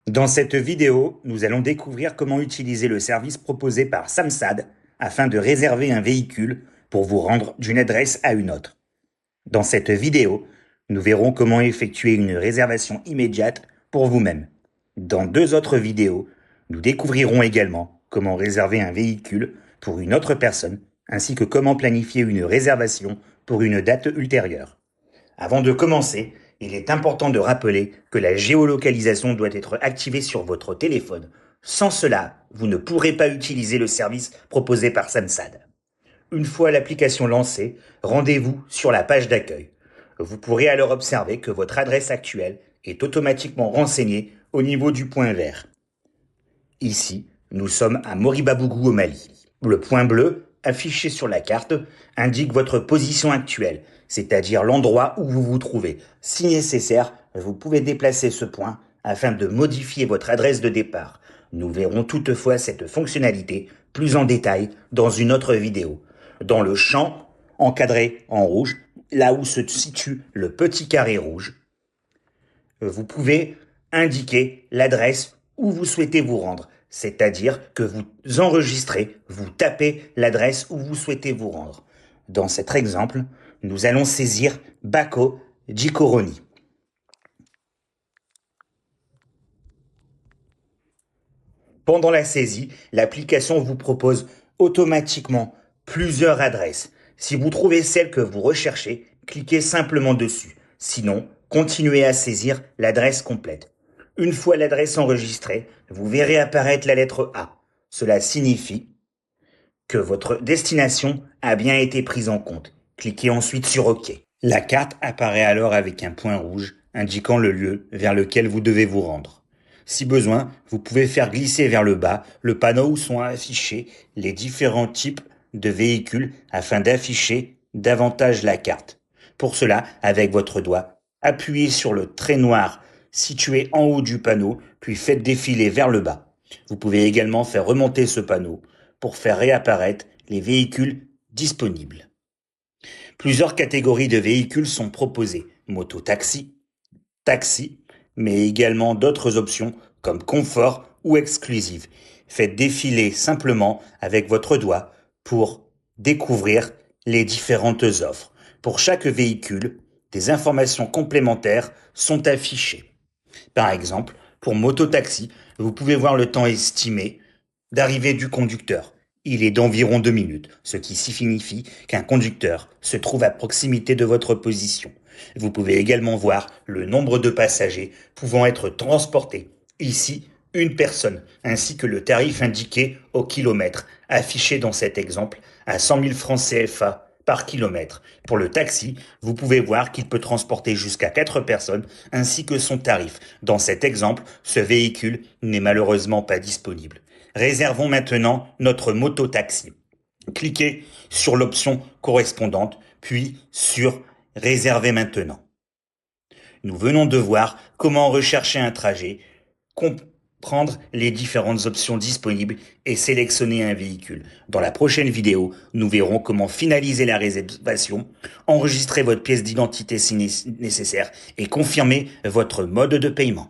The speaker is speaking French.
Dans cette vidéo, nous allons découvrir comment utiliser le service proposé par Samsad afin de réserver un véhicule pour vous rendre d'une adresse à une autre. Dans cette vidéo, nous verrons comment effectuer une réservation immédiate pour vous-même. Dans deux autres vidéos, nous découvrirons également comment réserver un véhicule pour une autre personne, ainsi que comment planifier une réservation pour une date ultérieure. Avant de commencer, il est important de rappeler que la géolocalisation doit être activée sur votre téléphone. Sans cela, vous ne pourrez pas utiliser le service proposé par Samsad. Une fois l'application lancée, rendez-vous sur la page d'accueil. Vous pourrez alors observer que votre adresse actuelle est automatiquement renseignée au niveau du point vert. Ici, nous sommes à Moribabougou au Mali. Le point bleu, affiché sur la carte, indique votre position actuelle, c'est-à-dire l'endroit où vous vous trouvez. Si nécessaire, vous pouvez déplacer ce point afin de modifier votre adresse de départ. Nous verrons toutefois cette fonctionnalité plus en détail dans une autre vidéo. Dans le champ encadré en rouge, là où se situe le petit carré rouge, vous pouvez indiquer l'adresse où vous souhaitez vous rendre, c'est-à-dire que vous enregistrez, vous tapez l'adresse où vous souhaitez vous rendre. Dans cet exemple, nous allons saisir Bako Gikoroni. Pendant la saisie, l'application vous propose automatiquement plusieurs adresses. Si vous trouvez celle que vous recherchez, cliquez simplement dessus. Sinon, continuez à saisir l'adresse complète. Une fois l'adresse enregistrée, vous verrez apparaître la lettre A. Cela signifie que votre destination a bien été prise en compte. Cliquez ensuite sur OK. La carte apparaît alors avec un point rouge indiquant le lieu vers lequel vous devez vous rendre. Si besoin, vous pouvez faire glisser vers le bas le panneau où sont affichés les différents types de véhicules afin d'afficher davantage la carte. Pour cela, avec votre doigt, appuyez sur le trait noir situé en haut du panneau, puis faites défiler vers le bas. Vous pouvez également faire remonter ce panneau pour faire réapparaître les véhicules disponibles. Plusieurs catégories de véhicules sont proposées, moto-taxi, taxi, mais également d'autres options comme confort ou exclusive. Faites défiler simplement avec votre doigt pour découvrir les différentes offres. Pour chaque véhicule, des informations complémentaires sont affichées. Par exemple, pour moto-taxi, vous pouvez voir le temps estimé d'arrivée du conducteur. Il est d'environ 2 minutes, ce qui signifie qu'un conducteur se trouve à proximité de votre position. Vous pouvez également voir le nombre de passagers pouvant être transportés. Ici, une personne, ainsi que le tarif indiqué au kilomètre, affiché dans cet exemple à 100 000 francs CFA par kilomètre. Pour le taxi, vous pouvez voir qu'il peut transporter jusqu'à 4 personnes, ainsi que son tarif. Dans cet exemple, ce véhicule n'est malheureusement pas disponible. Réservons maintenant notre moto-taxi. Cliquez sur l'option correspondante, puis sur « Réserver maintenant ». Nous venons de voir comment rechercher un trajet, comprendre les différentes options disponibles et sélectionner un véhicule. Dans la prochaine vidéo, nous verrons comment finaliser la réservation, enregistrer votre pièce d'identité si nécessaire et confirmer votre mode de paiement.